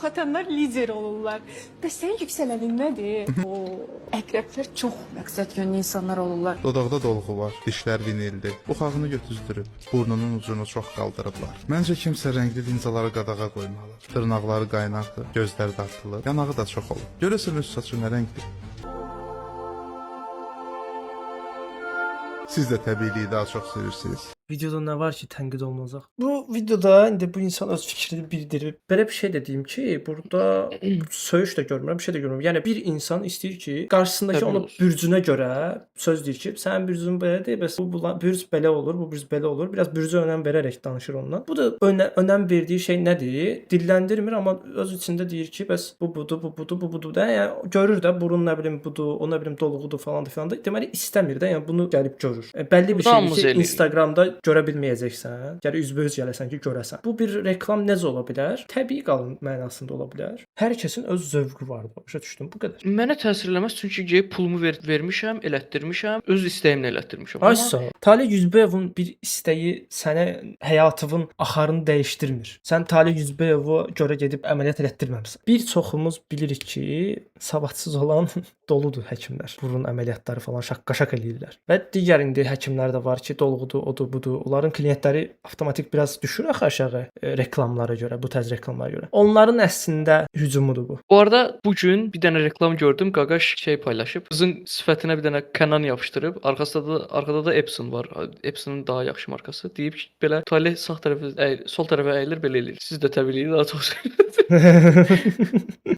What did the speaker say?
çox atanlar lider olurlar. Bəs sən yüksələnin nədir? Əqrəblər çox məqsədyönlü insanlar olurlar. Dodaqda dolğu var, dişlər vinildi, buxağını götüzdürüb, burnunun ucunu çox qaldırıblar. Məncə kimsə rəngli linzaları qadağa qoymalı. Dırnaqları qaynaqdır, gözləri dartılır, yanağı da çox olur. Görəsən öz saçı nə rəngdir? Siz də təbiiliyi daha çox sevirsiniz. Videoda nə var ki, tənqid olunacaq? Bu videoda indi bu insan öz fikrini bildirib. Belə bir şey də deyim ki, burada söyüş də görmürəm, bir şey də görmürəm. Yəni bir insan istəyir ki, qarşısındakı onu bürcünə görə söz deyir ki, sənin bürcün belədir, bəs bu bürc belə olur, bu bürc belə olur. Biraz bürcə önəm verərək danışır ondan. Bu da önəm verdiyi şey nədir? Dilləndirmir, amma öz içində deyir ki, bəs bu budur, bu budur, bu budur da. Yəni görür də burun nə bilim budur, o nə bilim dolğudur falan da. Deməli istəmir də, yəni bunu gəlib görür. Bəlli bir şey ki, Instagramda görə bilməyəcəksən, gələ üzbəüz gələsən ki, görəsən. Bu bir reklam necə ola bilər? Təbii qalın mənasında ola bilər. Hər kəsin öz zövqü var. Başa düşdün? Bu qədər. Mənə təsir eləməz çünki gəlib pulumu vermişəm, elətdirmişəm, öz istəyimlə elətdirmişəm. Aysa, Talih Yüzbəyovun bir istəyi sənə həyatının axarını dəyişdirmir. Sən Talih Yüzbəyovu görə gedib əməliyyat elətdirməmisən. Bir çoxumuz bilirik ki, savadsız olan doludur həkimlər. Burun əməliyyatları falan şaqqa-şaq eləyirlər. Və digər indi həkimlər də var ki, dolğudur, odur, budur. Onların klientləri avtomatik biraz düşür axı aşağı reklamlara görə, bu təz reklamlara görə. Onların əslində hücumudur bu. Bu arada bu gün bir dənə reklam gördüm. Qaqaş şey paylaşıb. Qızın sifətinə bir dənə Canon yapışdırıb. Arkada da Epson var. Epsonun daha yaxşı markası. Deyib ki, belə Talih sağ tərəfə, sol tərəfə əyilir, belə eləyir. Siz də təbiiliyi daha çox sevirsiniz.